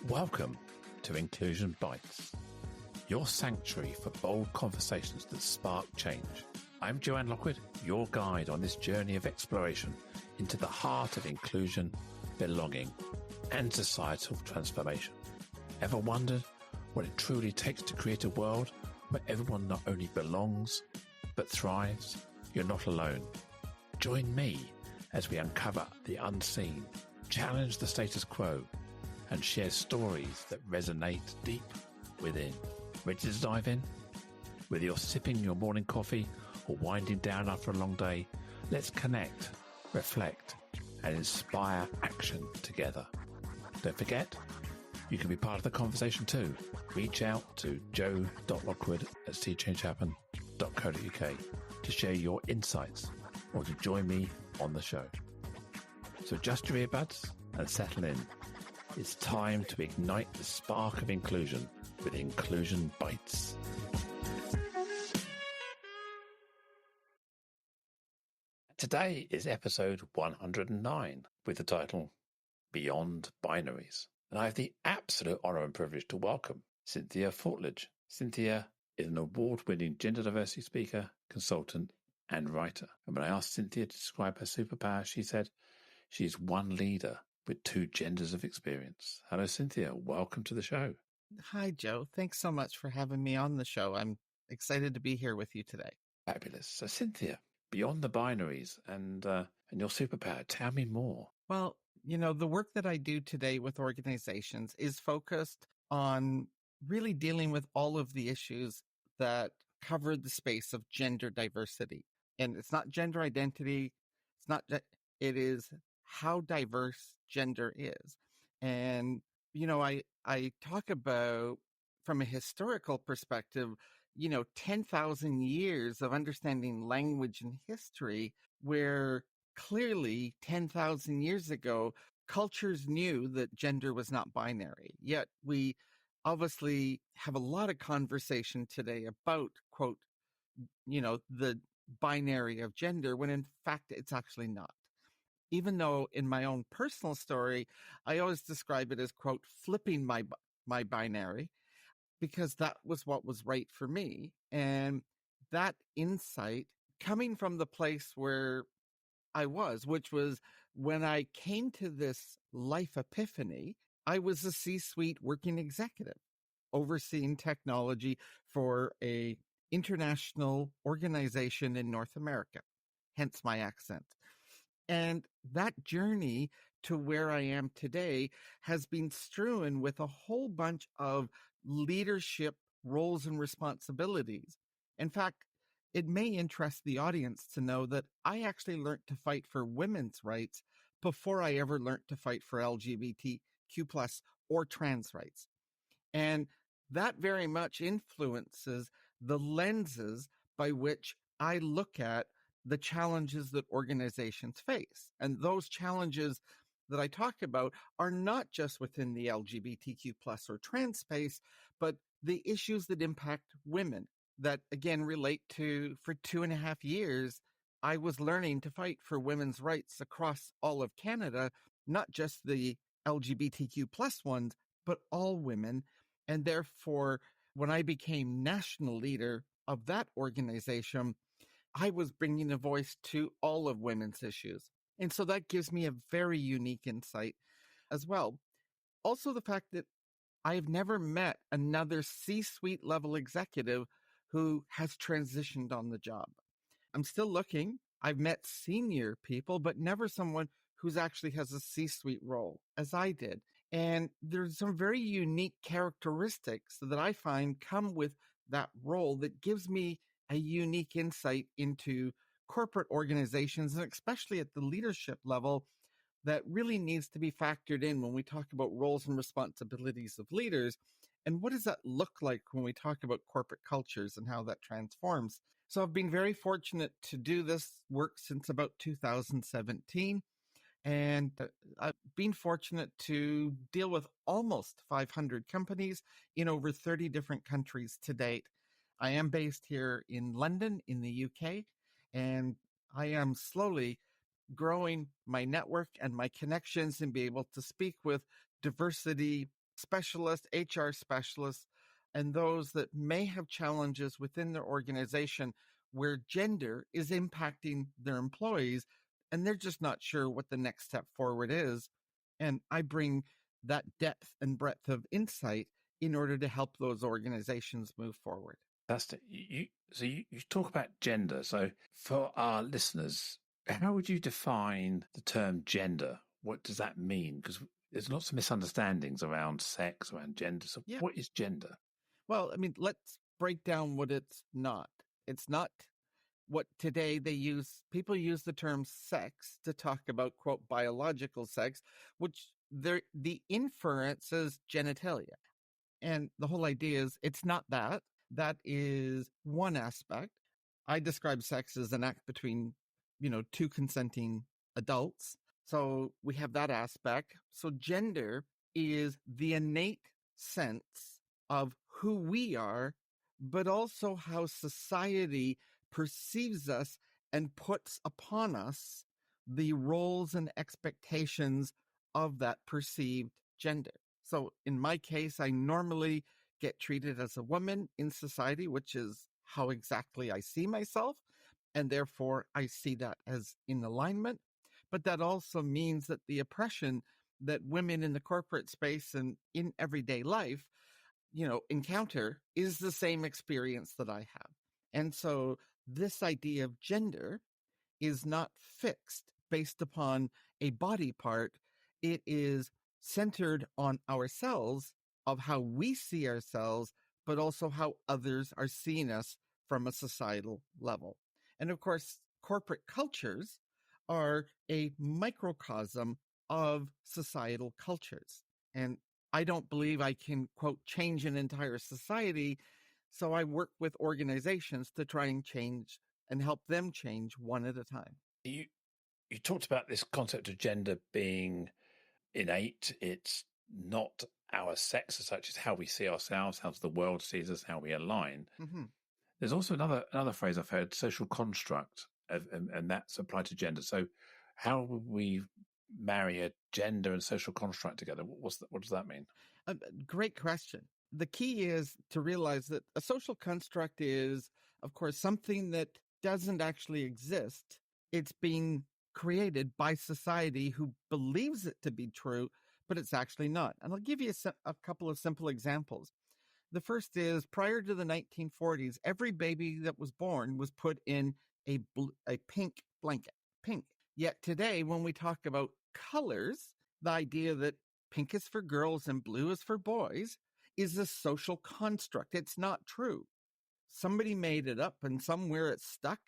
Welcome to Inclusion Bites, your sanctuary for bold conversations that spark change. I'm Joanne Lockwood, your guide on this journey of exploration into the heart of inclusion, belonging, and societal transformation. Ever wondered what it truly takes to create a world where everyone not only belongs, but thrives? You're not alone. Join me as we uncover the unseen, challenge the status quo, and share stories that resonate deep within. Ready to dive in? Whether you're sipping your morning coffee or winding down after a long day, let's connect, reflect, and inspire action together. Don't forget, you can be part of the conversation too. Reach out to joe.lockwood@seechangehappen.co.uk to share your insights or to join me on the show. So adjust your earbuds and settle in. It's time to ignite the spark of inclusion with Inclusion Bites. Today is episode 109 with the title Beyond Binaries. And I have the absolute honour and privilege to welcome Cynthia Fortlage. Cynthia is an award-winning gender diversity speaker, consultant, and writer. And when I asked Cynthia to describe her superpower, she said she's one leader with two genders of experience. Hello, Cynthia. Welcome to the show. Hi, Joe. Thanks so much for having me on the show. I'm excited to be here with you today. Fabulous. So, Cynthia, beyond the binaries and your superpower, tell me more. Well, the work that I do today with organizations is focused on really dealing with all of the issues that cover the space of gender diversity. And it's not gender identity. It is how diverse gender is. And, I talk about from a historical perspective, 10,000 years of understanding language and history, where clearly 10,000 years ago, cultures knew that gender was not binary. Yet we obviously have a lot of conversation today about, quote, the binary of gender, when in fact it's actually not. Even though in my own personal story, I always describe it as, quote, flipping my binary, because that was what was right for me. And that insight coming from the place where I was, which was when I came to this life epiphany, I was a C-suite working executive overseeing technology for a international organization in North America, hence my accent. And that journey to where I am today has been strewn with a whole bunch of leadership roles and responsibilities. In fact, it may interest the audience to know that I actually learned to fight for women's rights before I ever learned to fight for LGBTQ+ or trans rights. And that very much influences the lenses by which I look at the challenges that organizations face. And those challenges that I talk about are not just within the LGBTQ+ or trans space, but the issues that impact women that, again, relate to, for 2.5 years, I was learning to fight for women's rights across all of Canada, not just the LGBTQ+ ones, but all women. And therefore, when I became national leader of that organization, I was bringing a voice to all of women's issues. And so that gives me a very unique insight as well. Also, the fact that I have never met another C-suite level executive who has transitioned on the job. I'm still looking. I've met senior people, but never someone who's actually has a C-suite role, as I did. And there's some very unique characteristics that I find come with that role that gives me a unique insight into corporate organizations, and especially at the leadership level, that really needs to be factored in when we talk about roles and responsibilities of leaders. And what does that look like when we talk about corporate cultures and how that transforms? So I've been very fortunate to do this work since about 2017. And I've been fortunate to deal with almost 500 companies in over 30 different countries to date. I am based here in London, in the UK, and I am slowly growing my network and my connections and be able to speak with diversity specialists, HR specialists, and those that may have challenges within their organization where gender is impacting their employees and they're just not sure what the next step forward is. And I bring that depth and breadth of insight in order to help those organizations move forward. Fantastic. You talk about gender. So for our listeners, how would you define the term gender? What does that mean? Because there's lots of misunderstandings around sex, around gender. So what is gender? Well, I mean, let's break down what it's not. It's not what today people use the term sex to talk about, quote, biological sex, which the inference is genitalia. And the whole idea is it's not that. That is one aspect. I describe sex as an act between, two consenting adults. So we have that aspect. So gender is the innate sense of who we are, but also how society perceives us and puts upon us the roles and expectations of that perceived gender. So in my case, I normally get treated as a woman in society, which is how exactly I see myself. And therefore, I see that as in alignment. But that also means that the oppression that women in the corporate space and in everyday life, encounter is the same experience that I have. And so this idea of gender is not fixed based upon a body part. It is centered on ourselves, of how we see ourselves, but also how others are seeing us from a societal level. And of course, corporate cultures are a microcosm of societal cultures. And I don't believe I can, quote, change an entire society. So I work with organizations to try and change and help them change one at a time. You talked about this concept of gender being innate. It's not our sex as such. It's how we see ourselves, how the world sees us, how we align. Mm-hmm. There's also another phrase I've heard, social construct, and that's applied to gender. So how would we marry a gender and social construct together? What does that mean? Great question. The key is to realize that a social construct is, of course, something that doesn't actually exist. It's being created by society who believes it to be true, but it's actually not. And I'll give you a couple of simple examples. The first is prior to the 1940s, every baby that was born was put in a pink blanket, pink. Yet today, when we talk about colors, the idea that pink is for girls and blue is for boys is a social construct. It's not true. Somebody made it up and somewhere it stuck,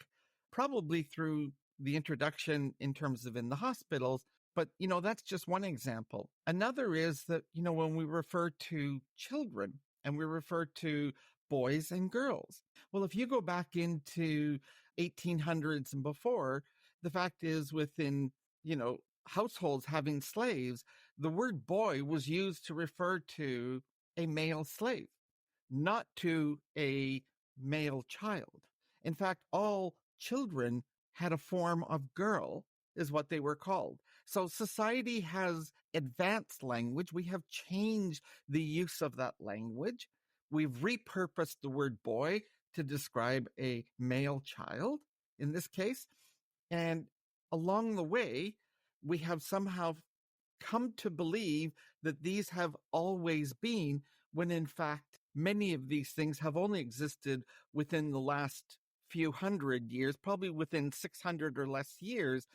probably through the introduction in terms of in the hospitals. But, that's just one example. Another is that, when we refer to children and we refer to boys and girls, well, if you go back into 1800s and before, the fact is within, households having slaves, the word boy was used to refer to a male slave, not to a male child. In fact, all children had a form of girl, is what they were called. So society has advanced language. We have changed the use of that language. We've repurposed the word boy to describe a male child in this case. And along the way, we have somehow come to believe that these have always been, when in fact, many of these things have only existed within the last few hundred years, probably within 600 or less years.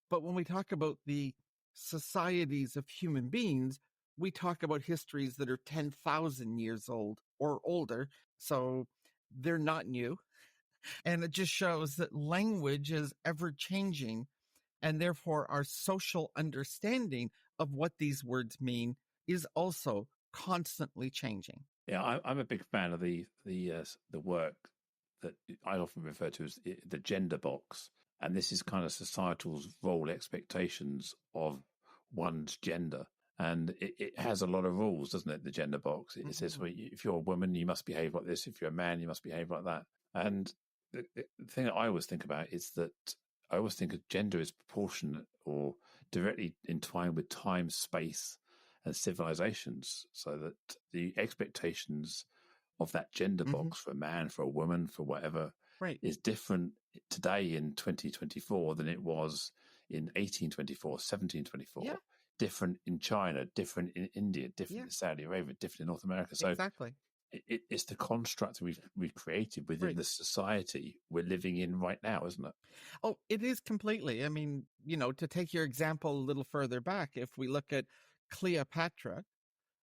But when we talk about the societies of human beings, we talk about histories that are 10,000 years old or older. So they're not new. And it just shows that language is ever changing. And therefore, our social understanding of what these words mean is also constantly changing. Yeah, I'm a big fan of the work that I often refer to as the gender box, and this is kind of societal's role expectations of one's gender, and it has a lot of rules, doesn't it? The gender box. It says, well, if you're a woman, you must behave like this. If you're a man, you must behave like that. And the thing that I always think about is that I always think of gender as proportionate or directly entwined with time, space, and civilizations, so that the expectations of that gender box for a man, for a woman, for whatever, Right. is different today in 2024 than it was in 1824, 1724. Yeah. Different in China, different in India, different in Saudi Arabia, different in North America. So Exactly. it's the construct we've created within the society we're living in right now, isn't it? Oh, it is completely. I mean, to take your example a little further back, if we look at Cleopatra,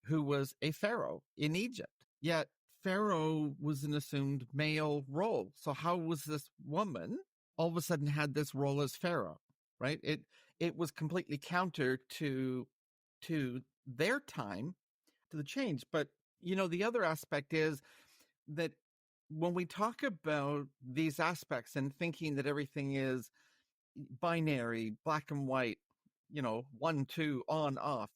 who was a pharaoh in Egypt, yet pharaoh was an assumed male role. So how was this woman all of a sudden had this role as pharaoh, right? It was completely counter to their time, to the change. But the other aspect is that when we talk about these aspects and thinking that everything is binary, black and white, 1, 2, on, off,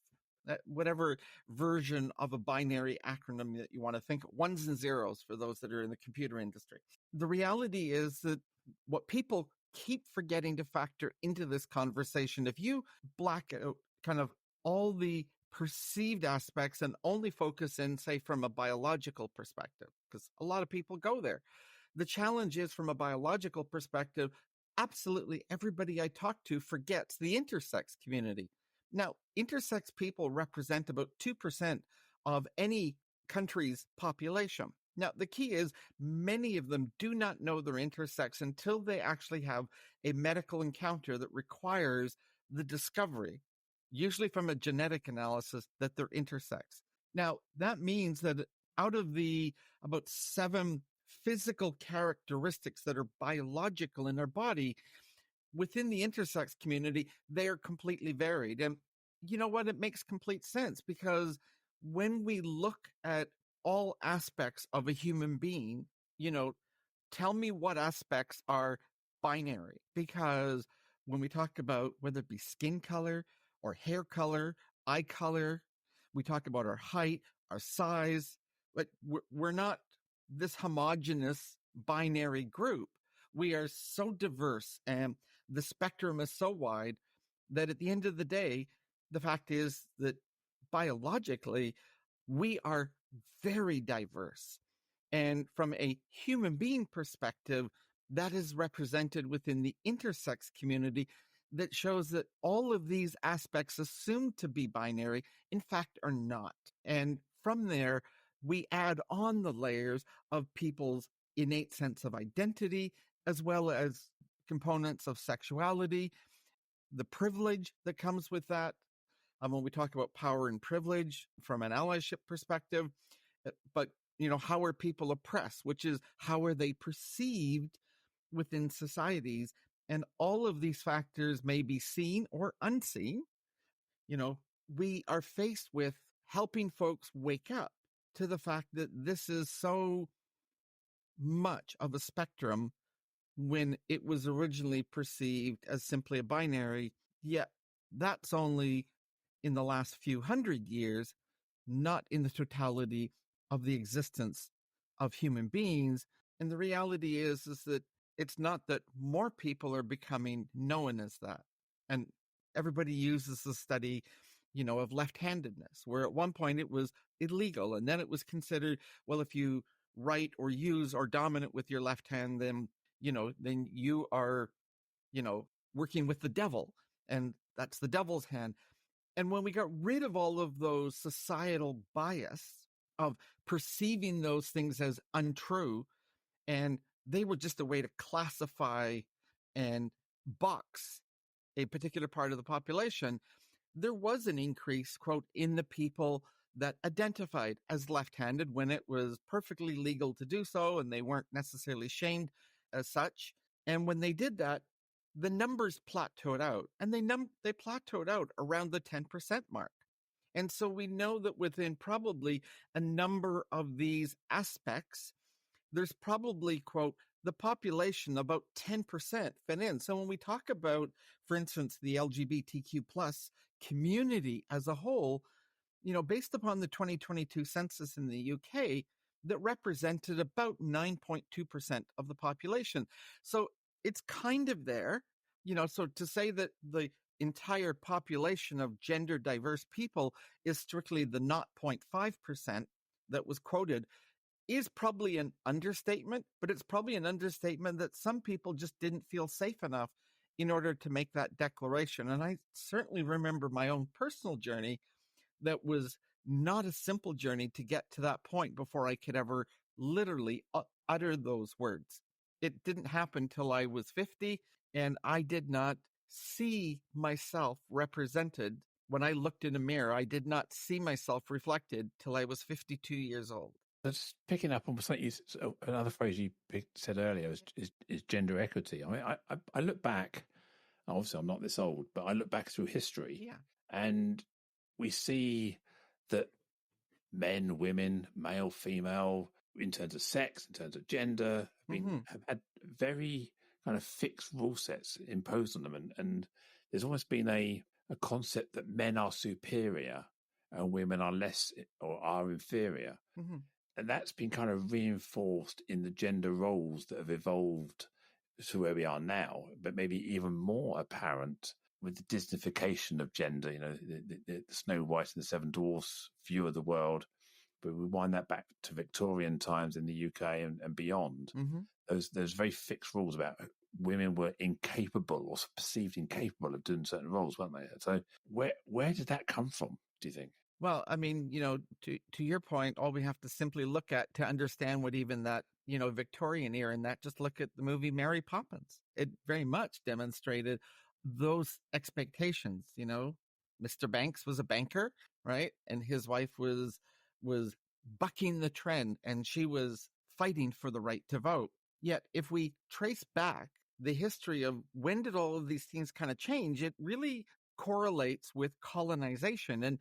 whatever version of a binary acronym that you want to think, ones and zeros for those that are in the computer industry. The reality is that what people keep forgetting to factor into this conversation, if you black out kind of all the perceived aspects and only focus in, say, from a biological perspective, because a lot of people go there. The challenge is, from a biological perspective, absolutely everybody I talk to forgets the intersex community. Now, intersex people represent about 2% of any country's population. Now, the key is many of them do not know they're intersex until they actually have a medical encounter that requires the discovery, usually from a genetic analysis, that they're intersex. Now, that means that out of the about 7 physical characteristics that are biological in our body, within the intersex community, they are completely varied. And you know what? It makes complete sense, because when we look at all aspects of a human being, tell me what aspects are binary. Because when we talk about whether it be skin color or hair color, eye color, we talk about our height, our size, but we're not this homogenous binary group. We are so diverse, and the spectrum is so wide that at the end of the day, the fact is that biologically, we are very diverse. And from a human being perspective, that is represented within the intersex community, that shows that all of these aspects assumed to be binary, in fact, are not. And from there, we add on the layers of people's innate sense of identity, as well as components of sexuality, the privilege that comes with that. When we talk about power and privilege from an allyship perspective, but how are people oppressed, which is how are they perceived within societies, and all of these factors may be seen or unseen. We are faced with helping folks wake up to the fact that this is so much of a spectrum when it was originally perceived as simply a binary, yet that's only in the last few hundred years, not in the totality of the existence of human beings. And the reality is that it's not that more people are becoming known as that. And everybody uses the study, of left-handedness, where at one point it was illegal, and then it was considered, well, if you write or use or dominant with your left hand, then you are, working with the devil, and that's the devil's hand. And when we got rid of all of those societal bias of perceiving those things as untrue, and they were just a way to classify and box a particular part of the population, there was an increase, quote, in the people that identified as left-handed when it was perfectly legal to do so, and they weren't necessarily shamed as such. And when they did that, the numbers plateaued out, and they plateaued out around the 10% mark. And so we know that within probably a number of these aspects, there's probably, quote, the population about 10% fit in. So when we talk about, for instance, the LGBTQ plus community as a whole, based upon the 2022 census in the UK, that represented about 9.2% of the population. So it's kind of there, so to say that the entire population of gender diverse people is strictly the 0.5% that was quoted is probably an understatement, but it's probably an understatement that some people just didn't feel safe enough in order to make that declaration. And I certainly remember my own personal journey that was not a simple journey to get to that point before I could ever literally utter those words. It didn't happen till I was 50, and I did not see myself represented. When I looked in a mirror, I did not see myself reflected till I was 52 years old. Just picking up on something another phrase you said earlier is gender equity. I mean, I look back, obviously I'm not this old, but I look back through history, and we see that men, women, male, female, in terms of sex, in terms of gender, have had very kind of fixed rule sets imposed on them. And there's almost been a concept that men are superior and women are less or are inferior. And that's been kind of reinforced in the gender roles that have evolved to where we are now, but maybe even more apparent with the Disneyfication of gender, the Snow White and the Seven Dwarfs view of the world. But we wind that back to Victorian times in the UK and beyond. There's very fixed rules about women were incapable or perceived incapable of doing certain roles, weren't they? So where did that come from, do you think? Well, I mean, to your point, all we have to simply look at to understand what even that, Victorian era, and that just look at the movie Mary Poppins. It very much demonstrated those expectations. Mr. Banks was a banker, right? And his wife was bucking the trend, and she was fighting for the right to vote. Yet if we trace back the history of when did all of these things kind of change, it really correlates with colonization. And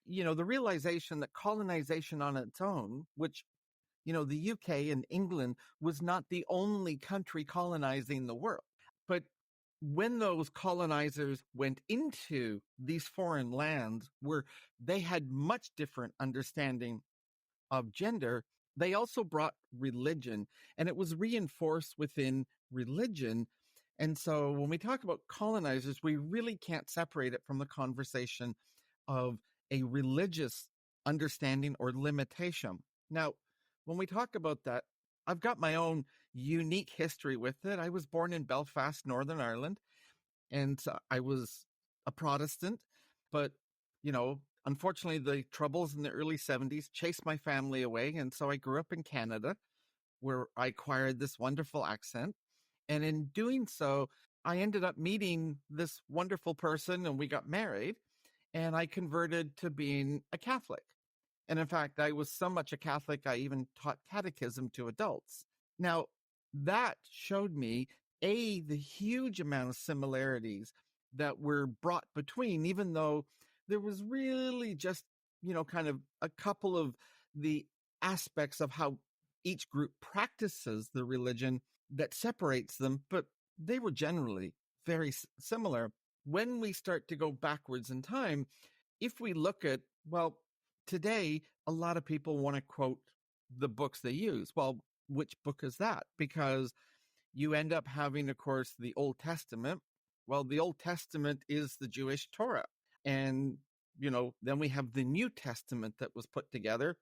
the realization that colonization on its own, which, the UK and England was not the only country colonizing the world. But when those colonizers went into these foreign lands where they had much different understanding of gender, they also brought religion, and it was reinforced within religion. And so when we talk about colonizers, we really can't separate it from the conversation of a religious understanding or limitation. Now, when we talk about that, I've got my own unique history with it. I was born in Belfast, Northern Ireland, and I was a Protestant, but, unfortunately, the troubles in the early 70s chased my family away. And so I grew up in Canada, where I acquired this wonderful accent. And in doing so, I ended up meeting this wonderful person, and we got married. And I converted to being a Catholic. And in fact, I was so much a Catholic, I even taught catechism to adults. Now, that showed me, the huge amount of similarities that were brought between, even though there was really just, kind of a couple of the aspects of how each group practices the religion that separates them, but they were generally very similar. When we start to go backwards in time, if we look at, well, today, a lot of people want to quote the books they use. Well, which book is that? Because you end up having, of course, the Old Testament. Well, the Old Testament is the Jewish Torah. And, then we have the New Testament that was put together.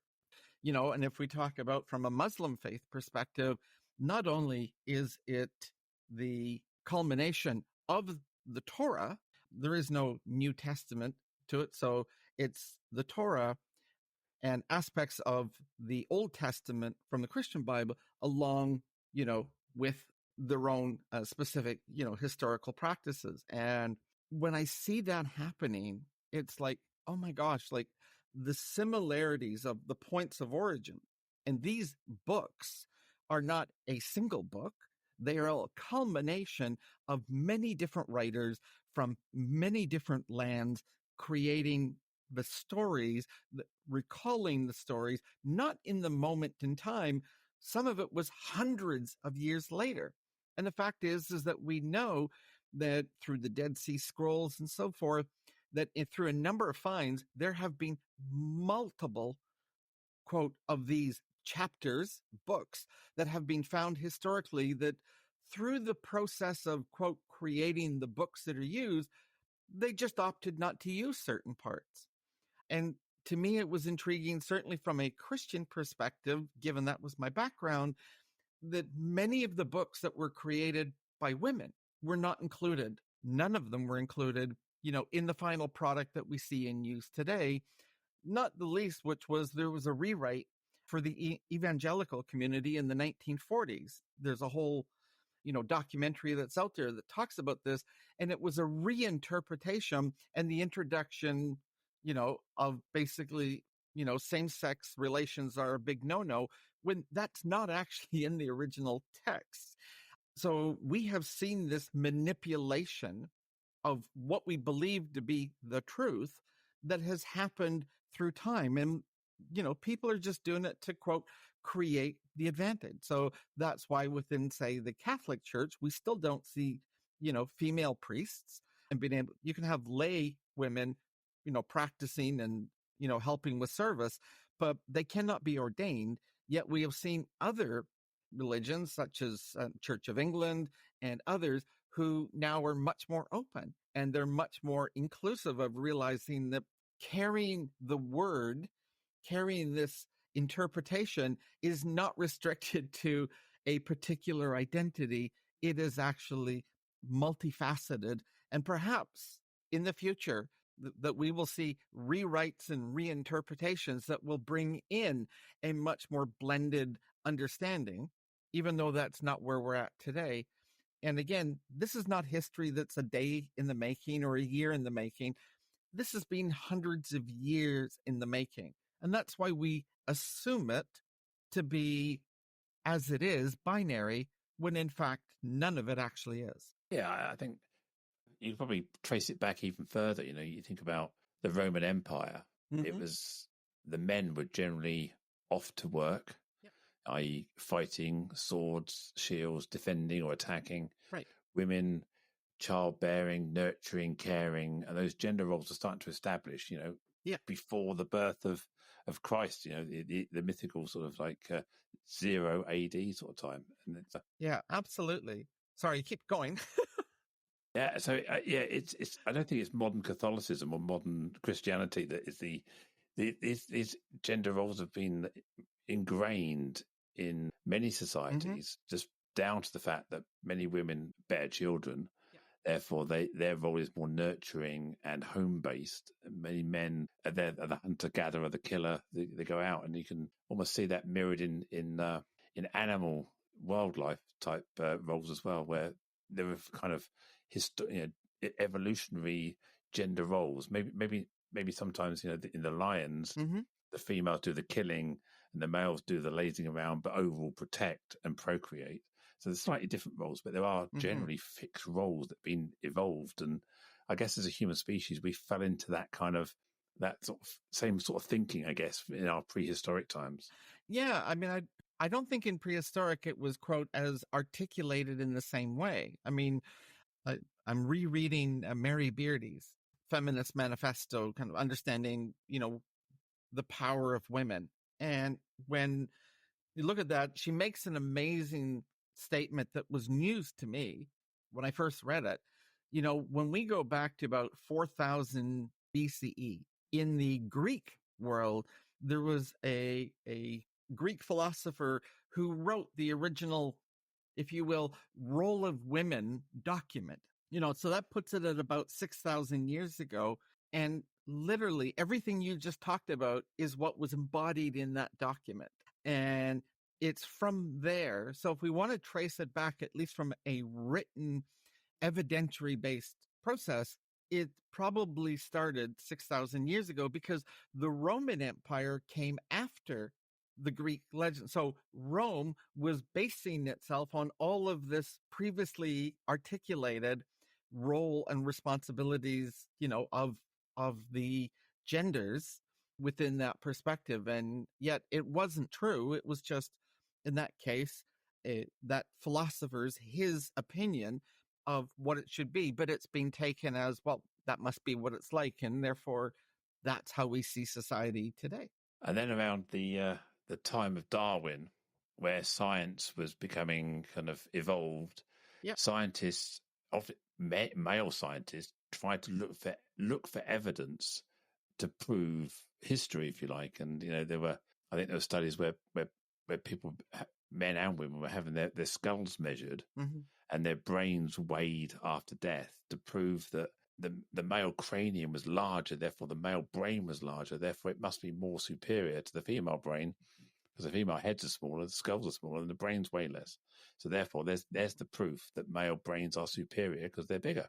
And if we talk about from a Muslim faith perspective, not only is it the culmination of the Torah, there is no New Testament to it. So it's the Torah and aspects of the Old Testament from the Christian Bible along, with their own specific, historical practices. And when I see that happening, it's like, oh my gosh, like the similarities of the points of origin. And these books are not a single book. They are a culmination of many different writers from many different lands creating the stories, recalling the stories, not in the moment in time. Some of it was hundreds of years later. And the fact is that we know that through the Dead Sea Scrolls and so forth, that through a number of finds, there have been multiple, quote, of these chapters, books that have been found historically that through the process of, quote, creating the books that are used, They just opted not to use certain parts. And to me, it was intriguing, certainly from a Christian perspective, given that was my background, that many of the books that were created by women were not included. None of them were included, in the final product that we see in use today. Not the least, which was there was a rewrite for the evangelical community in the 1940s. There's a whole, documentary that's out there that talks about this. And it was a reinterpretation and the introduction, of basically, same-sex relations are a big no-no when that's not actually in the original text. So we have seen this manipulation of what we believe to be the truth that has happened through time. And, people are just doing it to, quote, create the advantage. So that's why within, say, the Catholic Church, we still don't see, female priests and being able, you can have lay women, practicing and, helping with service, but they cannot be ordained. Yet we have seen other religions such as Church of England and others who now are much more open and they're much more inclusive of realizing that carrying the word, carrying this interpretation is not restricted to a particular identity. It is actually multifaceted. And perhaps in the future, that we will see rewrites and reinterpretations that will bring in a much more blended understanding, even though that's not where we're at today. And again, this is not history that's a day in the making or a year in the making. This has been hundreds of years in the making. And that's why we assume it to be, as it is, binary, when in fact, none of it actually is. Yeah, I think you probably trace it back even further. You think about the Roman Empire. It was the men were generally off to work, i.e. fighting, swords, shields, defending or attacking. Right. Women, childbearing, nurturing, caring, and those gender roles are starting to establish, before the birth of Christ, the mythical sort of like 0 AD sort of time. And it's, yeah, absolutely. Sorry, keep going. Yeah, so it's. I don't think it's modern Catholicism or modern Christianity that is these gender roles have been ingrained in many societies, just down to the fact that many women bear children. Yeah. Therefore, their role is more nurturing and home based. Many men are there, the hunter gatherer, the killer. They go out, and you can almost see that mirrored in animal wildlife type roles as well, where there are kind of evolutionary gender roles. Maybe sometimes in the lions, the females do the killing and the males do the lazing around, but overall protect and procreate. So there's slightly different roles, but there are generally fixed roles that have been evolved. And I guess as a human species, we fell into that sort of same sort of thinking, I guess, in our prehistoric times. Yeah, I mean, I don't think in prehistoric it was, quote, as articulated in the same way. I mean, I'm rereading Mary Beardy's Feminist Manifesto, kind of understanding, the power of women. And when you look at that, she makes an amazing statement that was news to me when I first read it. When we go back to about 4000 BCE, in the Greek world, there was a Greek philosopher who wrote the original, if you will, role of women document. So that puts it at about 6,000 years ago. And literally everything you just talked about is what was embodied in that document. And it's from there. So if we want to trace it back, at least from a written, evidentiary-based process, it probably started 6,000 years ago because the Roman Empire came after the Greek legend. So Rome was basing itself on all of this previously articulated role and responsibilities, of the genders within that perspective. And yet it wasn't true. It was just, in that case, that philosopher's, his opinion of what it should be, but it's being taken as, well, that must be what it's like. And therefore that's how we see society today. And then around the time of Darwin, where science was becoming kind of evolved, scientists, often male scientists, try to look for evidence to prove history, if you like. And I think there were studies where people, men and women, were having their skulls measured and their brains weighed after death to prove that the male cranium was larger, therefore the male brain was larger, therefore it must be more superior to the female brain, because the female heads are smaller, the skulls are smaller, and the brains weigh less. So therefore, there's the proof that male brains are superior because they're bigger.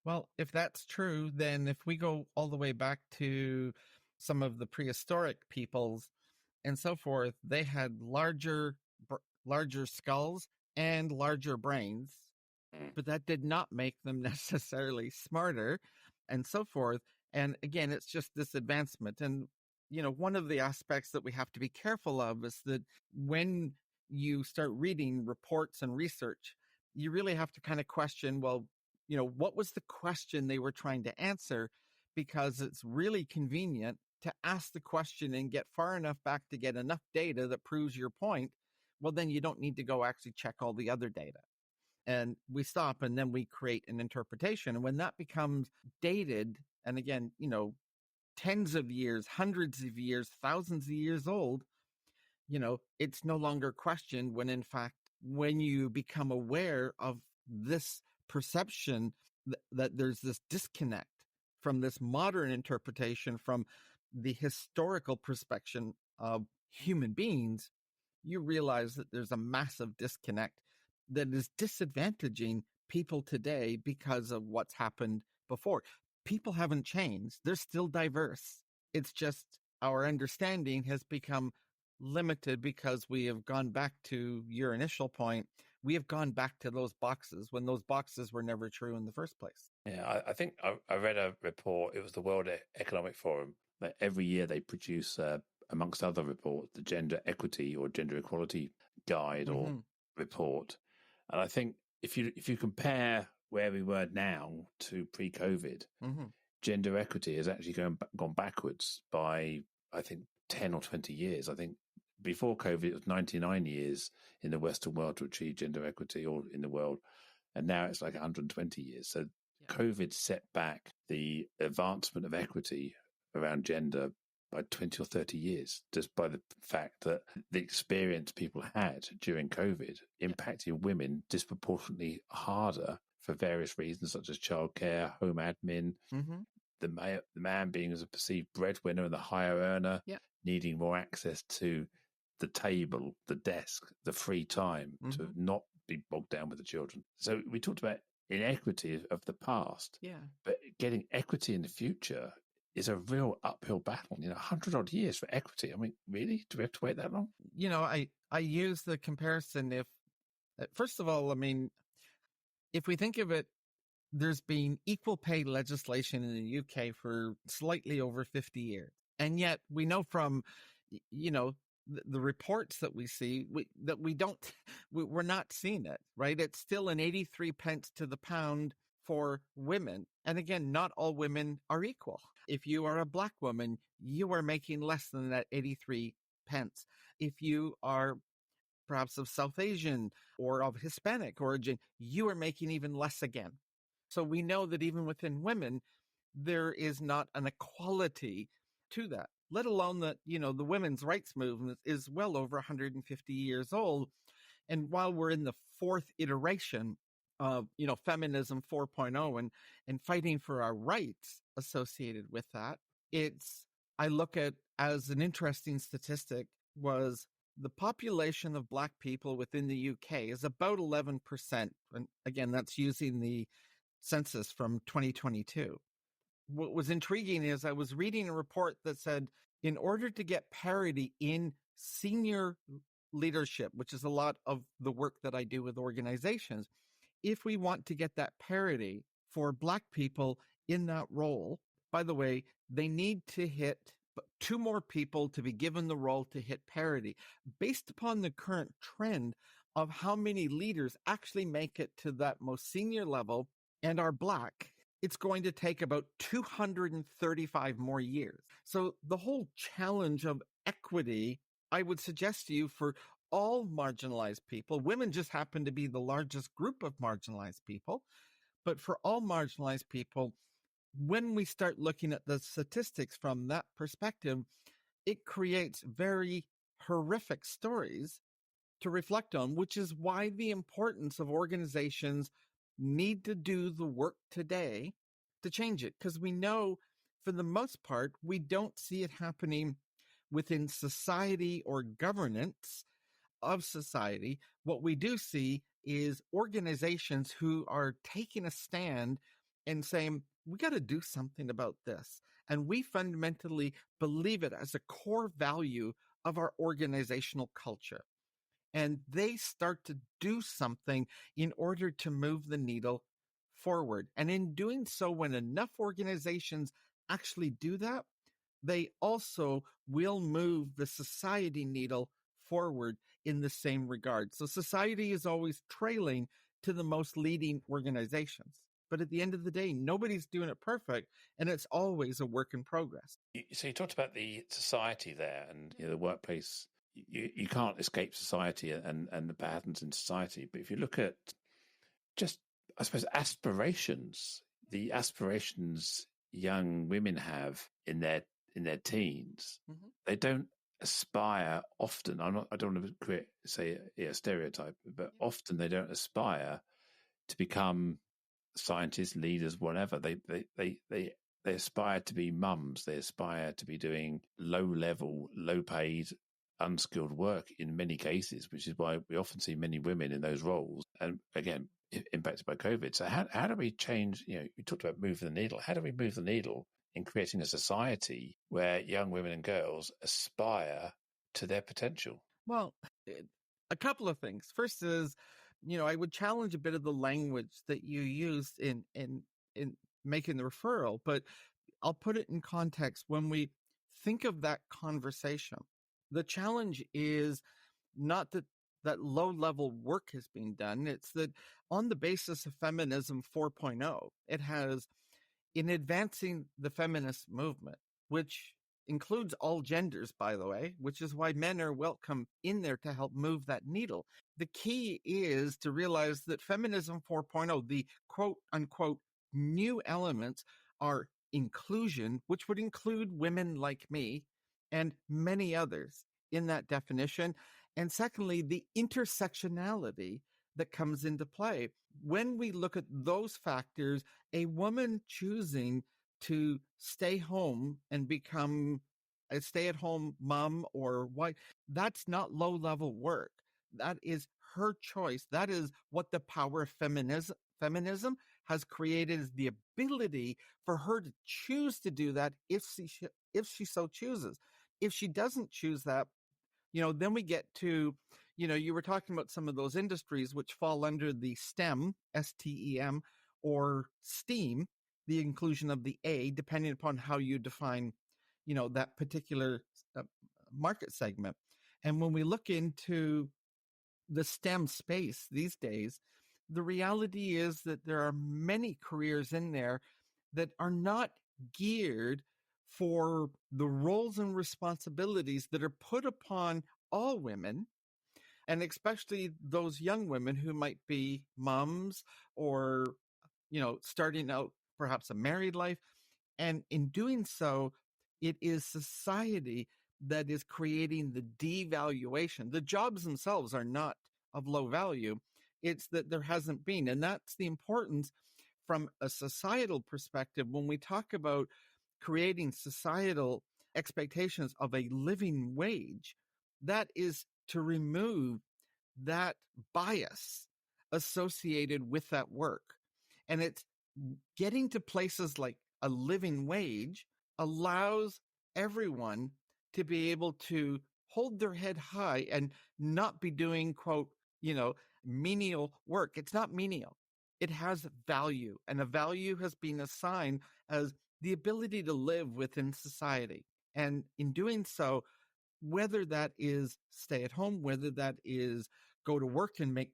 Well, if that's true, then if we go all the way back to some of the prehistoric peoples and so forth, they had larger skulls and larger brains, but that did not make them necessarily smarter and so forth. And again, it's just this advancement. And, one of the aspects that we have to be careful of is that when you start reading reports and research, you really have to kind of question, well, what was the question they were trying to answer? Because it's really convenient to ask the question and get far enough back to get enough data that proves your point. Well, then you don't need to go actually check all the other data. And we stop and then we create an interpretation. And when that becomes dated, and again, tens of years, hundreds of years, thousands of years old, it's no longer questioned when in fact, when you become aware of this perception that there's this disconnect from this modern interpretation from the historical perspective of human beings, you realize that there's a massive disconnect that is disadvantaging people today because of what's happened before. People haven't changed. They're still diverse. It's just our understanding has become limited because we have gone back to your initial point. We have gone back to those boxes when those boxes were never true in the first place. Yeah, I think I read a report. It was the World Economic Forum. That every year they produce, amongst other reports, the Gender Equity or Gender Equality Guide or report. And I think if you compare where we were now to pre-COVID, gender equity has actually gone backwards by, I think, 10 or 20 years. I think before COVID, it was 99 years in the Western world to achieve gender equity or in the world. And now it's like 120 years. So COVID set back the advancement of equity around gender by 20 or 30 years, just by the fact that the experience people had during COVID impacted women disproportionately harder for various reasons, such as childcare, home admin, the man being as a perceived breadwinner and the higher earner, needing more access to the table, the desk, the free time to not be bogged down with the children. So we talked about inequity of the past, but getting equity in the future is a real uphill battle. 100 odd years for equity. I mean, really? Do we have to wait that long? I use the comparison if, first of all, I mean, if we think of it, there's been equal pay legislation in the UK for slightly over 50 years. And yet we know from, the reports that we see we're not seeing it, right? It's still an 83 pence to the pound for women. And again, not all women are equal. If you are a Black woman, you are making less than that 83 pence. If you are perhaps of South Asian or of Hispanic origin, you are making even less again. So we know that even within women, there is not an equality to that, let alone that, the women's rights movement is well over 150 years old. And while we're in the fourth iteration of, feminism 4.0 and fighting for our rights associated with that, I look at as an interesting statistic was the population of Black people within the UK is about 11%. And again, that's using the census from 2022. What was intriguing is I was reading a report that said in order to get parity in senior leadership, which is a lot of the work that I do with organizations, if we want to get that parity for Black people in that role, by the way, they need to hit 2 more people to be given the role to hit parity based upon the current trend of how many leaders actually make it to that most senior level and are Black. It's going to take about 235 more years. So the whole challenge of equity, I would suggest to you for all marginalized people, women just happen to be the largest group of marginalized people, but for all marginalized people, when we start looking at the statistics from that perspective, it creates very horrific stories to reflect on, which is why the importance of organizations need to do the work today to change it. Because we know, for the most part, we don't see it happening within society or governance of society. What we do see is organizations who are taking a stand and saying, we got to do something about this. And we fundamentally believe it as a core value of our organizational culture. And they start to do something in order to move the needle forward. And in doing so, when enough organizations actually do that, they also will move the society needle forward in the same regard. So society is always trailing to the most leading organizations. But at the end of the day, nobody's doing it perfect, and it's always a work in progress. So you talked about the society there and the workplace. You can't escape society and the patterns in society. But if you look at just, I suppose, aspirations, the aspirations young women have in their teens, they don't aspire often. I don't want to say a stereotype, but often they don't aspire to become scientists, leaders, whatever. They aspire to be mums. They aspire to be doing low level, low paid, unskilled work in many cases, which is why we often see many women in those roles. And again, impacted by COVID. So how do we change? You talked about moving the needle. How do we move the needle in creating a society where young women and girls aspire to their potential? Well, a couple of things. First is, I would challenge a bit of the language that you used in making the referral, but I'll put it in context. When we think of that conversation, the challenge is not that low level work is being done. It's that on the basis of feminism 4.0, it has, in advancing the feminist movement, which includes all genders, by the way, which is why men are welcome in there to help move that needle. The key is to realize that feminism 4.0, the quote unquote new elements, are inclusion, which would include women like me and many others in that definition. And secondly, the intersectionality that comes into play. When we look at those factors, a woman choosing to stay home and become a stay-at-home mom or wife, that's not low-level work. That is her choice. That is what the power of feminism has created, is the ability for her to choose to do that if she so chooses. If she doesn't choose that, then we get to, you were talking about some of those industries which fall under the STEM, STEM, or STEAM, the inclusion of the A, depending upon how you define, that particular market segment. And when we look into the STEM space these days, the reality is that there are many careers in there that are not geared for the roles and responsibilities that are put upon all women, and especially those young women who might be moms or, starting out perhaps a married life. And in doing so, it is society that is creating the devaluation. The jobs themselves are not of low value. It's that there hasn't been. And that's the importance from a societal perspective when we talk about creating societal expectations of a living wage. That is to remove that bias associated with that work. And it's getting to places like a living wage allows everyone to be able to hold their head high and not be doing, quote, menial work. It's not menial. It has value, and a value has been assigned as the ability to live within society. And in doing so, whether that is stay at home, whether that is go to work and make,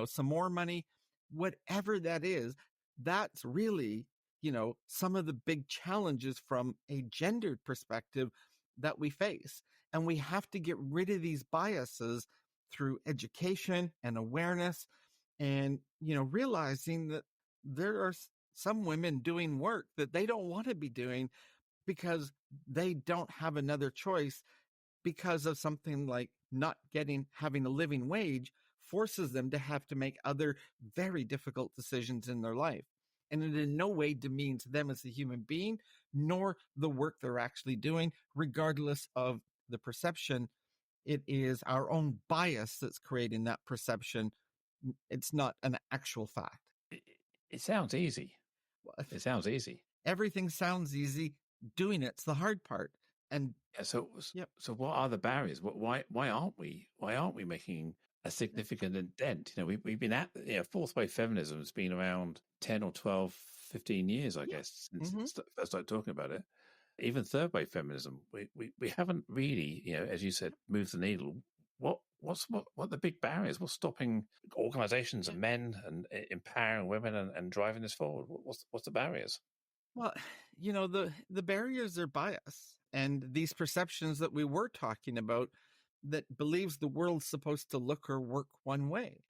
some more money, whatever that is, that's really, some of the big challenges from a gendered perspective that we face. And we have to get rid of these biases through education and awareness and, realizing that there are some women doing work that they don't want to be doing because they don't have another choice, because of something like not having a living wage forces them to have to make other very difficult decisions in their life. And it in no way demeans them as a human being, nor the work they're actually doing, regardless of the perception. It is our own bias that's creating that perception. It's not an actual fact. It sounds easy. It sounds easy. Everything sounds easy. Doing it's the hard part. And so what are the barriers? Why aren't we making a significant dent? We've been at fourth wave feminism has been around 10 or 12, 15 years, I guess, since first started talking about it. Even third wave feminism, we haven't really, as you said, moved the needle. What the big barriers? What's stopping organizations and men and empowering women and driving this forward? What's the barriers? Well, the barriers are bias and these perceptions that we were talking about that believes the world's supposed to look or work one way.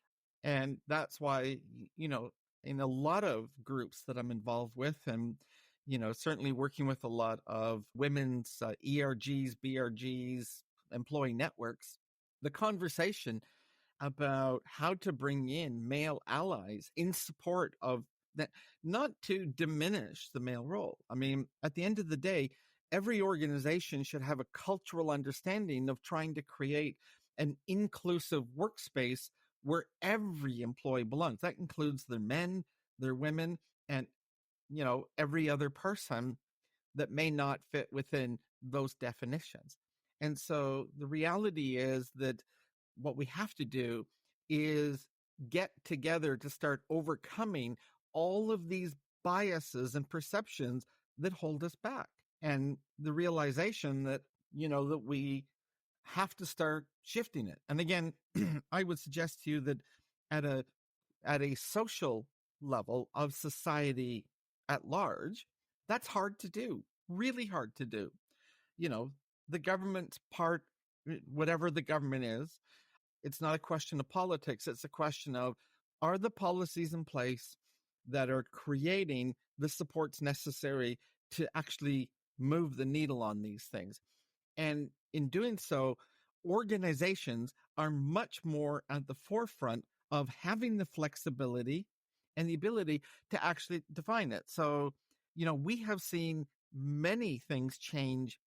And that's why, in a lot of groups that I'm involved with, and, certainly working with a lot of women's ERGs, BRGs, employee networks, the conversation about how to bring in male allies in support of that, not to diminish the male role. I mean, at the end of the day, every organization should have a cultural understanding of trying to create an inclusive workspace where every employee belongs. That includes their men, their women, and, every other person that may not fit within those definitions. And so the reality is that what we have to do is get together to start overcoming all of these biases and perceptions that hold us back. And the realization that, that we have to start shifting it. And again, I would suggest to you that at a social level of society at large, that's hard to do, really hard to do. The government's part, whatever the government is, it's not a question of politics. It's a question of, are the policies in place that are creating the supports necessary to actually move the needle on these things? And in doing so, organizations are much more at the forefront of having the flexibility and the ability to actually define it. So, we have seen many things change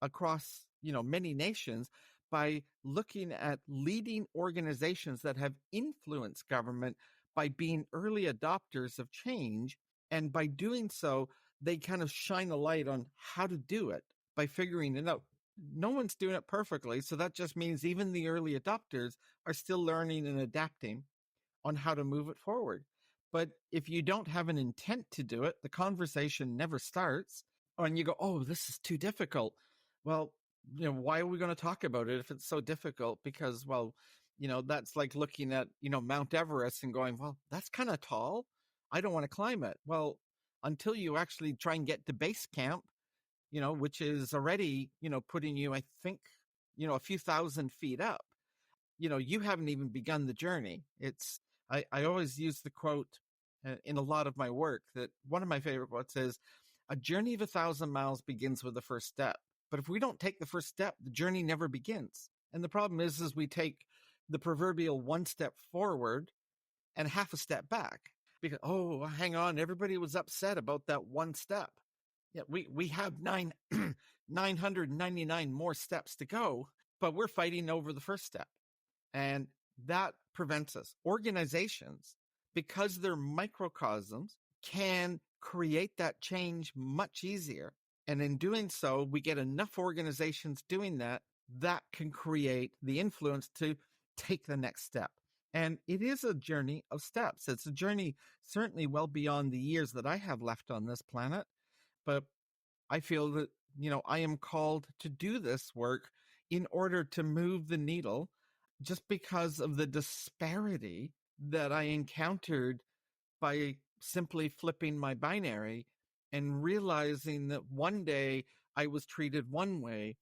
across, many nations by looking at leading organizations that have influenced government by being early adopters of change. And by doing so, they kind of shine a light on how to do it by figuring it out. No one's doing it perfectly. So that just means even the early adopters are still learning and adapting on how to move it forward. But if you don't have an intent to do it, the conversation never starts. And you go, oh, this is too difficult. Well, why are we going to talk about it if it's so difficult? Because, well, that's like looking at, Mount Everest and going, well, that's kind of tall. I don't want to climb it. Well, until you actually try and get to base camp, which is already, putting you, I think, a few thousand feet up, you haven't even begun the journey. I always use the quote in a lot of my work that one of my favorite quotes is, a journey of 1,000 miles begins with the first step. But if we don't take the first step, the journey never begins. And the problem is we take the proverbial one step forward and half a step back. Because, oh, hang on, everybody was upset about that one step. Yeah, we have 999 more steps to go, but we're fighting over the first step. And that prevents us. Organizations, because they're microcosms, can create that change much easier. And in doing so, we get enough organizations doing that can create the influence to take the next step. And it is a journey of steps. It's a journey certainly well beyond the years that I have left on this planet. But I feel that, I am called to do this work in order to move the needle, just because of the disparity that I encountered by simply flipping my binary and realizing that one day I was treated one way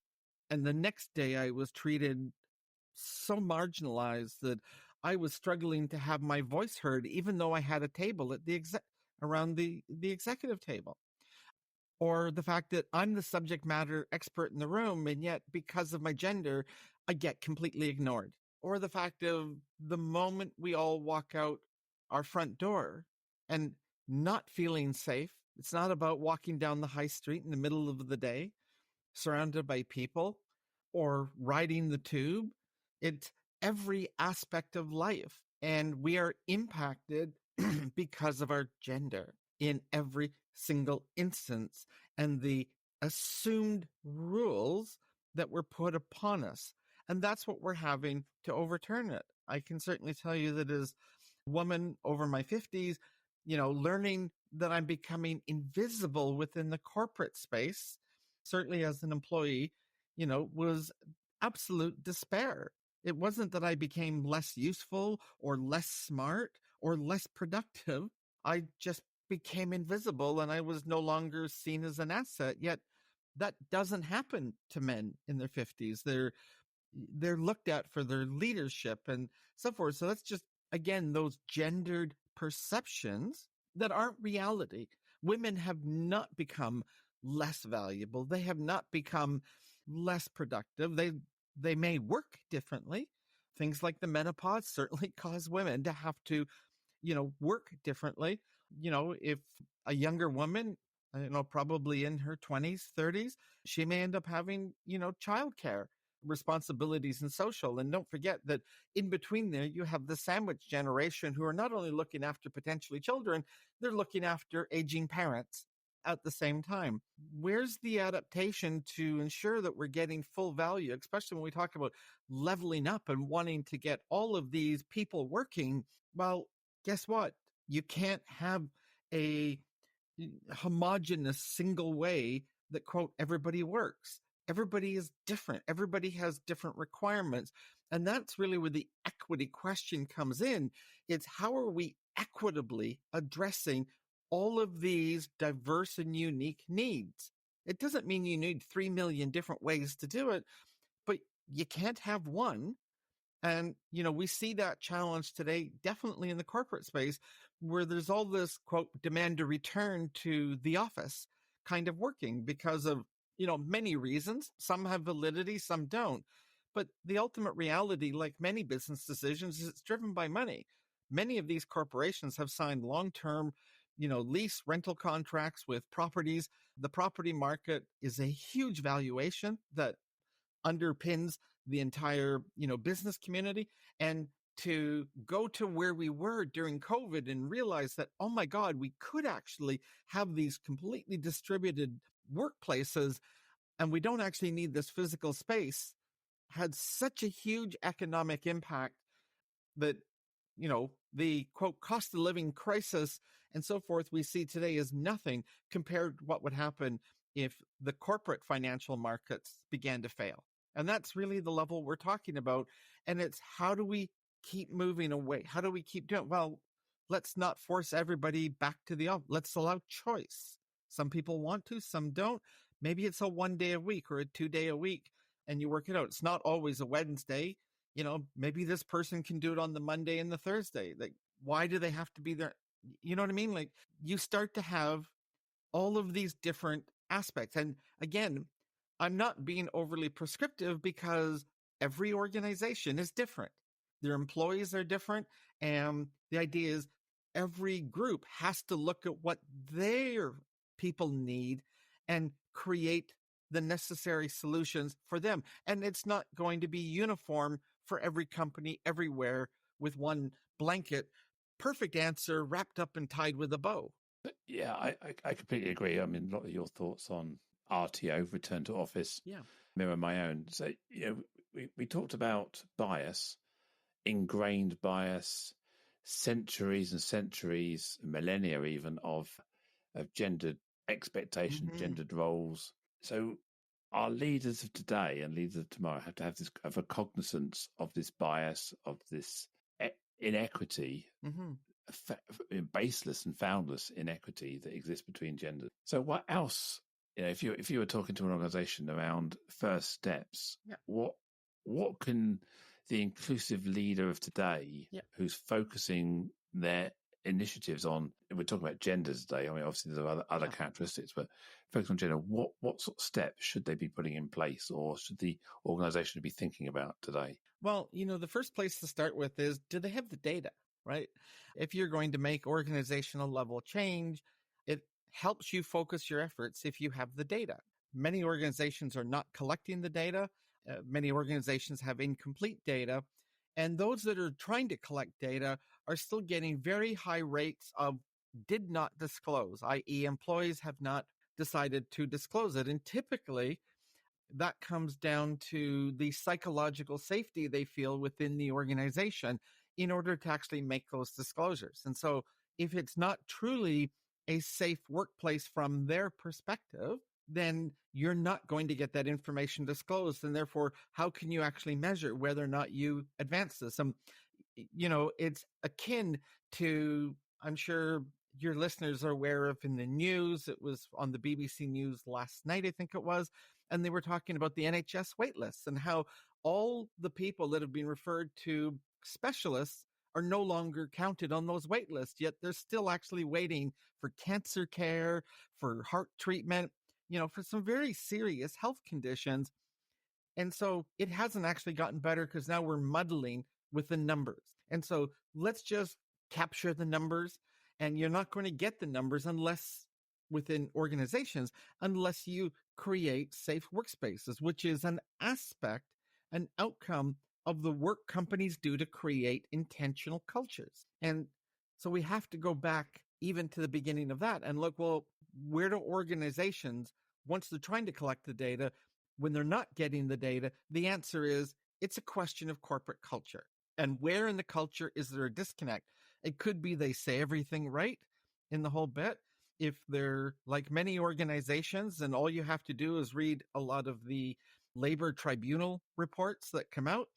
and the next day I was treated so marginalized that I was struggling to have my voice heard, even though I had a table at the around the executive table. Or the fact that I'm the subject matter expert in the room, and yet because of my gender, I get completely ignored. Or the fact of the moment we all walk out our front door and not feeling safe, it's not about walking down the high street in the middle of the day, surrounded by people, or riding the tube. It's every aspect of life. And we are impacted because of our gender in every single instance and the assumed rules that were put upon us. And that's what we're having to overturn it. I can certainly tell you that as a woman over my 50s, learning that I'm becoming invisible within the corporate space, certainly as an employee, was absolute despair. It wasn't that I became less useful or less smart or less productive. I just became invisible and I was no longer seen as an asset. Yet that doesn't happen to men in their 50s. They're looked at for their leadership and so forth. So that's just, again, those gendered perceptions that aren't reality. Women have not become less valuable. They have not become less productive. They may work differently. Things like the menopause certainly cause women to have to, work differently. If a younger woman, probably in her 20s, 30s, she may end up having, childcare responsibilities and social. And don't forget that in between there, you have the sandwich generation who are not only looking after potentially children, they're looking after aging parents at the same time. Where's the adaptation to ensure that we're getting full value, especially when we talk about leveling up and wanting to get all of these people working? Well, guess what? You can't have a homogenous single way that, quote, everybody works. Everybody is different. Everybody has different requirements. And that's really where the equity question comes in. It's how are we equitably addressing all of these diverse and unique needs? It doesn't mean you need 3 million different ways to do it, but you can't have one. And, we see that challenge today, definitely in the corporate space, where there's all this, quote, demand to return to the office kind of working because of, many reasons. Some have validity, some don't. But the ultimate reality, like many business decisions, is it's driven by money. Many of these corporations have signed long-term, lease rental contracts with properties. The property market is a huge valuation that underpins the entire, business community. And to go to where we were during COVID and realize that, oh my God, we could actually have these completely distributed workplaces and we don't actually need this physical space, had such a huge economic impact that, the quote cost of living crisis and so forth we see today is nothing compared to what would happen if the corporate financial markets began to fail. And that's really the level we're talking about. And it's how do we keep moving away? How do we keep doing? Well, let's not force everybody back to the office. Let's allow choice. Some people want to, some don't. Maybe it's a 1 day a week or a 2 day a week and you work it out. It's not always a Wednesday. Maybe this person can do it on the Monday and the Thursday. Like, why do they have to be there? You know what I mean? Like, you start to have all of these different aspects. And again, I'm not being overly prescriptive because every organization is different. Their employees are different. And the idea is every group has to look at what their people need and create the necessary solutions for them. And it's not going to be uniform for every company everywhere with one blanket perfect answer wrapped up and tied with a bow. Yeah, I completely agree. I mean, a lot of your thoughts on RTO, return to office, Yeah. mirror my own. So, we talked about bias, ingrained bias, centuries and centuries, millennia even, of gendered expectations, gendered roles. So our leaders of today and leaders of tomorrow have to have a cognizance of this bias, of this inequity, baseless and foundless inequity that exists between genders. So what else, if you were talking to an organization around first steps, what can the inclusive leader of today, who's focusing their initiatives on, we're talking about genders today. I mean, obviously there's other characteristics, but focus on gender. What sort of steps should they be putting in place, or should the organization be thinking about today? Well, the first place to start with is, do they have the data, right? If you're going to make organizational level change, it helps you focus your efforts if you have the data. Many organizations are not collecting the data. Many organizations have incomplete data. And those that are trying to collect data are still getting very high rates of did not disclose, i.e., employees have not decided to disclose it. And typically, that comes down to the psychological safety they feel within the organization in order to actually make those disclosures. And so, if it's not truly a safe workplace from their perspective, then you're not going to get that information disclosed. And therefore, how can you actually measure whether or not you advance this? It's akin to, I'm sure your listeners are aware of in the news. It was on the BBC News last night, I think it was. And they were talking about the NHS wait lists and how all the people that have been referred to specialists are no longer counted on those wait lists, yet they're still actually waiting for cancer care, for heart treatment, for some very serious health conditions. And so it hasn't actually gotten better because now we're muddling with the numbers. And so let's just capture the numbers. And you're not going to get the numbers unless within organizations, unless you create safe workspaces, which is an aspect, an outcome of the work companies do to create intentional cultures. And so we have to go back even to the beginning of that and look, well, where do organizations, once they're trying to collect the data, when they're not getting the data, the answer is it's a question of corporate culture. And where in the culture is there a disconnect? It could be they say everything right in the whole bit. If they're like many organizations, and all you have to do is read a lot of the labor tribunal reports that come out.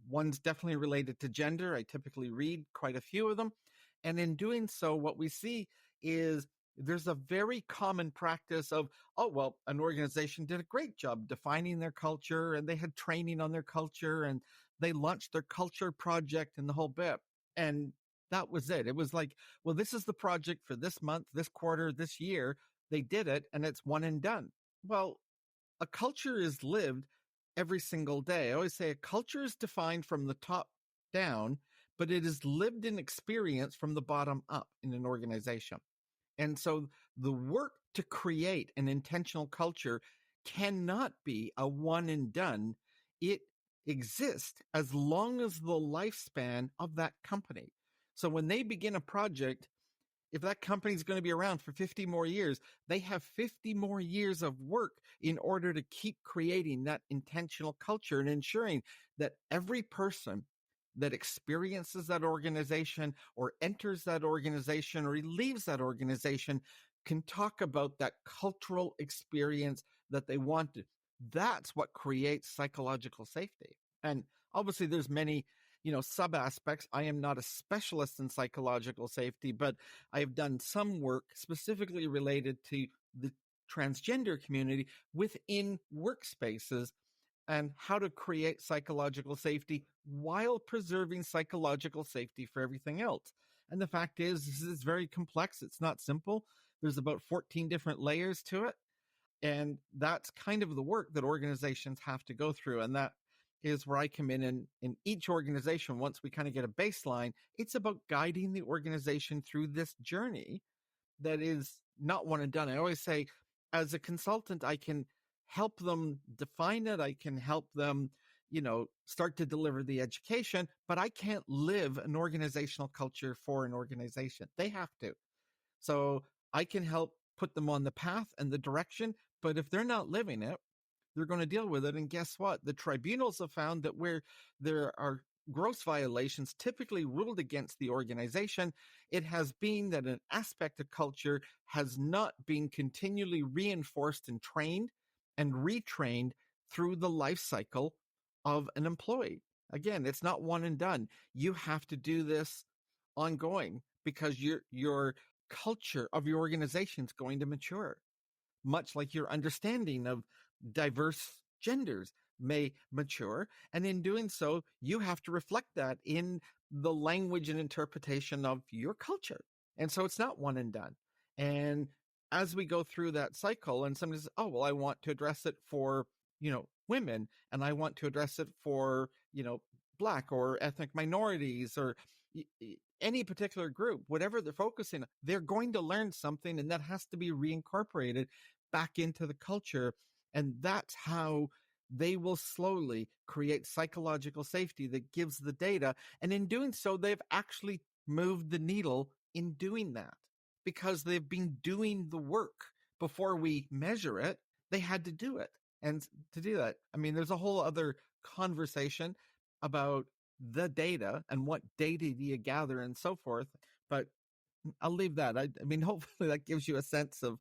One's definitely related to gender. I typically read quite a few of them. And in doing so, what we see is there's a very common practice of, oh, well, an organization did a great job defining their culture and they had training on their culture and they launched their culture project and the whole bit. And that was it. It was like, well, this is the project for this month, this quarter, this year. They did it and it's one and done. Well, a culture is lived every single day. I always say a culture is defined from the top down, but it is lived in experience from the bottom up in an organization. And so the work to create an intentional culture cannot be a one and done. It exists as long as the lifespan of that company. So when they begin a project, if that company is going to be around for 50 more years, they have 50 more years of work in order to keep creating that intentional culture and ensuring that every person that experiences that organization or enters that organization or leaves that organization can talk about that cultural experience that they wanted. That's what creates psychological safety. And obviously there's many, sub aspects. I am not a specialist in psychological safety, but I have done some work specifically related to the transgender community within workspaces and how to create psychological safety while preserving psychological safety for everything else. And the fact is, this is very complex. It's not simple. There's about 14 different layers to it. And that's kind of the work that organizations have to go through. And that is where I come in each organization. Once we kind of get a baseline, it's about guiding the organization through this journey that is not one and done. I always say, as a consultant, I can help them define it. I can help them, start to deliver the education, but I can't live an organizational culture for an organization. They have to. So I can help put them on the path and the direction, but if they're not living it, they're going to deal with it. And guess what? The tribunals have found that where there are gross violations typically ruled against the organization, it has been that an aspect of culture has not been continually reinforced and trained and retrained through the life cycle of an employee. Again, it's not one and done. You have to do this ongoing because your culture of your organization is going to mature, much like your understanding of diverse genders may mature. And in doing so, you have to reflect that in the language and interpretation of your culture. And so it's not one and done. And as we go through that cycle, and somebody says, oh, well, I want to address it for, women, and I want to address it for, Black or ethnic minorities or any particular group, whatever they're focusing on, they're going to learn something, and that has to be reincorporated back into the culture. And that's how they will slowly create psychological safety that gives the data. And in doing so, they've actually moved the needle in doing that because they've been doing the work before we measure it. They had to do it. And to do that, I mean, there's a whole other conversation about the data and what data do you gather and so forth. But I'll leave that. I mean, hopefully that gives you a sense of,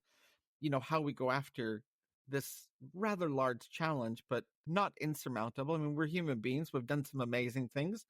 how we go after this rather large challenge, but not insurmountable. I mean, we're human beings. We've done some amazing things.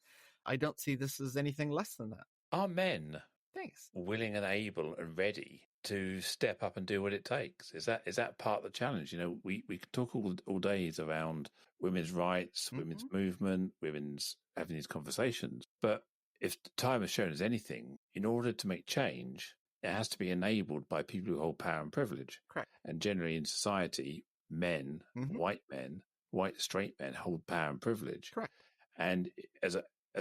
I don't see this as anything less than that. Are men Thanks. willing and able and ready to step up and do what it takes? Is that part of the challenge? We can talk all days around women's rights, women's movement, women's having these conversations. But if time has shown us anything, in order to make change, it has to be enabled by people who hold power and privilege. Correct. And generally in society, men, white straight men hold power and privilege. Correct. And as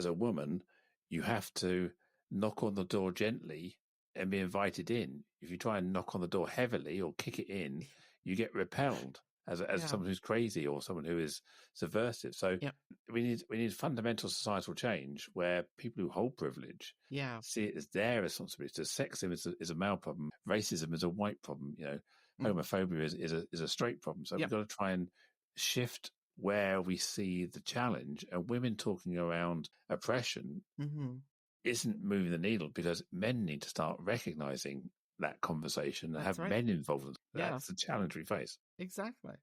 a woman, you have to knock on the door gently and be invited in. If you try and knock on the door heavily or kick it in, you get repelled as someone who's crazy or someone who is subversive. So we need fundamental societal change where people who hold privilege see it as their responsibility. So sexism is a male problem, racism is a white problem. Homophobia is a straight problem. So we've got to try and shift where we see the challenge, and women talking around oppression isn't moving the needle because men need to start recognizing that conversation and have men involved. That's the challenge we face. Exactly.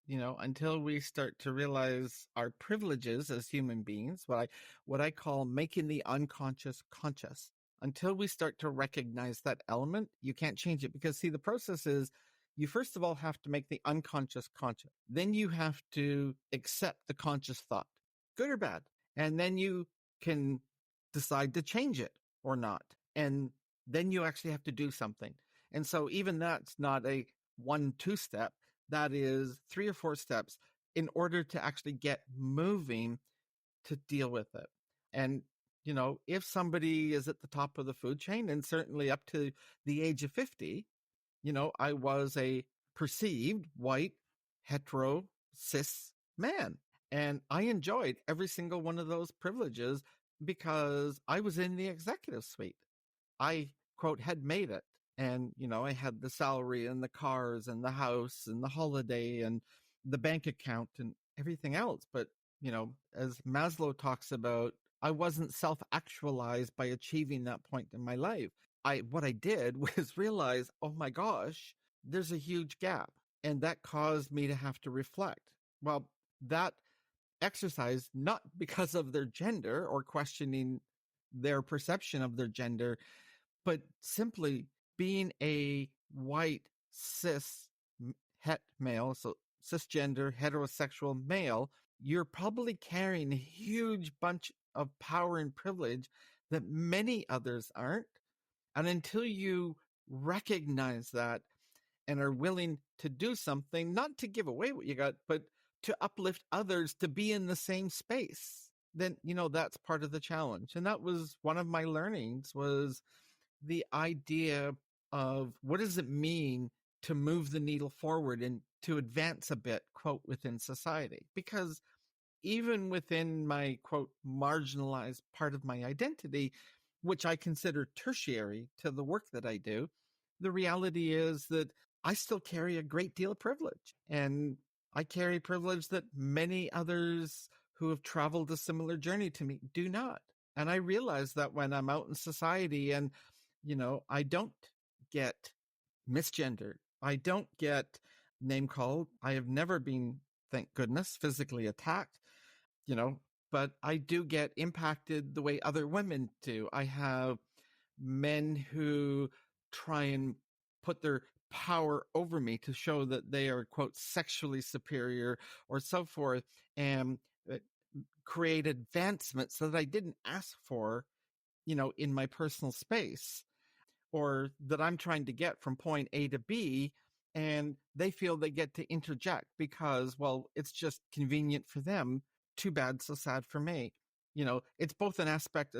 Until we start to realize our privileges as human beings, what I call making the unconscious conscious. Until we start to recognize that element, you can't change it. Because see, the process is you first of all have to make the unconscious conscious. Then you have to accept the conscious thought, good or bad. And then you can decide to change it or not. And then you actually have to do something. And so even that's not a 1-2 step. That is 3 or 4 steps in order to actually get moving to deal with it. And, if somebody is at the top of the food chain, and certainly up to the age of 50, I was a perceived white, hetero, cis man. And I enjoyed every single one of those privileges because I was in the executive suite. I, quote, had made it. And, I had the salary and the cars and the house and the holiday and the bank account and everything else. But, as Maslow talks about, I wasn't self-actualized by achieving that point in my life. What I did was realize, oh my gosh, there's a huge gap. And that caused me to have to reflect. Well, that exercise, not because of their gender or questioning their perception of their gender, but simply being a white cis het male, so cisgender heterosexual male, you're probably carrying a huge bunch of power and privilege that many others aren't. And until you recognize that and are willing to do something, not to give away what you got, but to uplift others to be in the same space, then, that's part of the challenge. And that was one of my learnings, was the idea of what does it mean to move the needle forward and to advance a bit, quote, within society? Because even within my, quote, marginalized part of my identity, which I consider tertiary to the work that I do, the reality is that I still carry a great deal of privilege. And I carry privilege that many others who have traveled a similar journey to me do not. And I realize that when I'm out in society and, I don't get misgendered, I don't get name called. I have never been, thank goodness, physically attacked, but I do get impacted the way other women do. I have men who try and put their power over me to show that they are, quote, sexually superior or so forth, and create advancements that I didn't ask for, in my personal space, or that I'm trying to get from point A to B, and they feel they get to interject because, well, it's just convenient for them. Too bad, so sad for me. It's both an aspect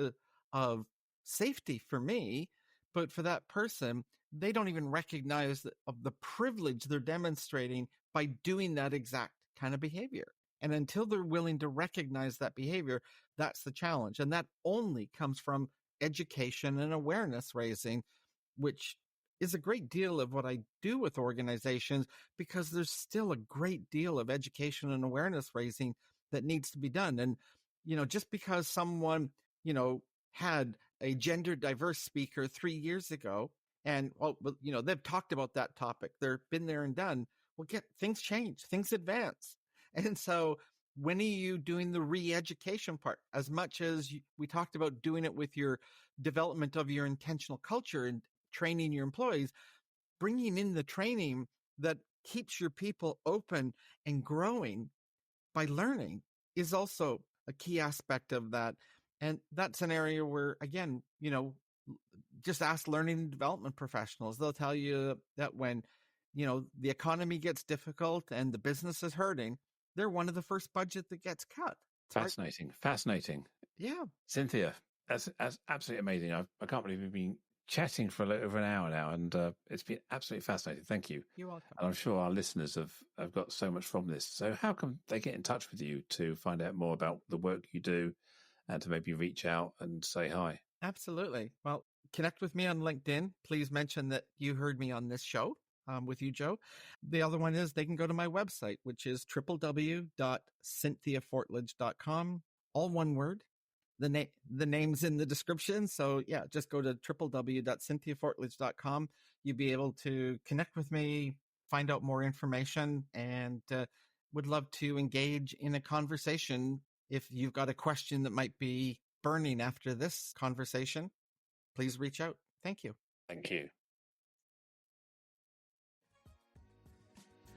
of safety for me, but for that person, they don't even recognize of the privilege they're demonstrating by doing that exact kind of behavior. And until they're willing to recognize that behavior, that's the challenge. And that only comes from education and awareness raising, which is a great deal of what I do with organizations, because there's still a great deal of education and awareness raising that needs to be done. And, just because someone, had a gender diverse speaker 3 years ago, and, they've talked about that topic, they've been there and done, well, things change, things advance. And so when are you doing the re-education part? As much as we talked about doing it with your development of your intentional culture and training your employees, bringing in the training that keeps your people open and growing by learning is also a key aspect of that. And that's an area where, again, just ask learning and development professionals. They'll tell you that when, the economy gets difficult and the business is hurting, they're one of the first budget that gets cut. Fascinating. Yeah. Cynthia, that's absolutely amazing. I can't believe we've been chatting for a little over an hour now, and it's been absolutely fascinating. Thank you. You're welcome. And I'm sure our listeners have got so much from this. So how can they get in touch with you to find out more about the work you do and to maybe reach out and say hi? Absolutely. Well, connect with me on LinkedIn. Please mention that you heard me on this show with you, Joe. The other one is they can go to my website, which is www.cynthiafortlage.com. All one word. The name's in the description. So yeah, just go to www.cynthiafortlage.com. You'll be able to connect with me, find out more information, and would love to engage in a conversation. If you've got a question that might be burning after this conversation, please reach out. Thank you. Thank you.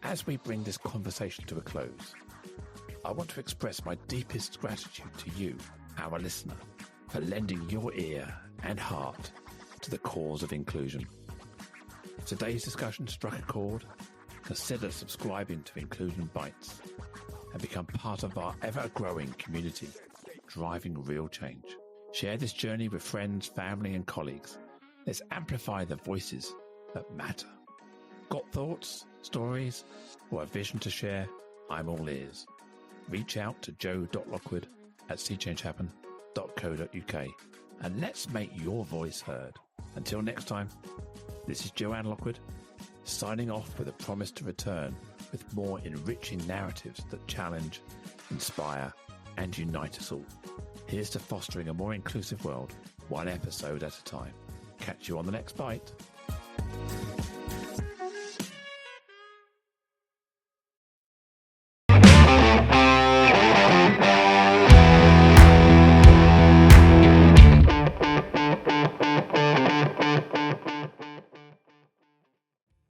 As we bring this conversation to a close, I want to express my deepest gratitude to you, our listener, for lending your ear and heart to the cause of inclusion. If today's discussion struck a chord, consider subscribing to Inclusion Bites and become part of our ever-growing community, driving real change. Share this journey with friends, family, and colleagues. Let's amplify the voices that matter. Got thoughts, stories, or a vision to share? I'm all ears. Reach out to joe.lockwood@seechangehappen.co.uk and let's make your voice heard. Until next time, this is Joanne Lockwood, signing off with a promise to return with more enriching narratives that challenge, inspire, and unite us all. Here's to fostering a more inclusive world, one episode at a time. Catch you on the next bite.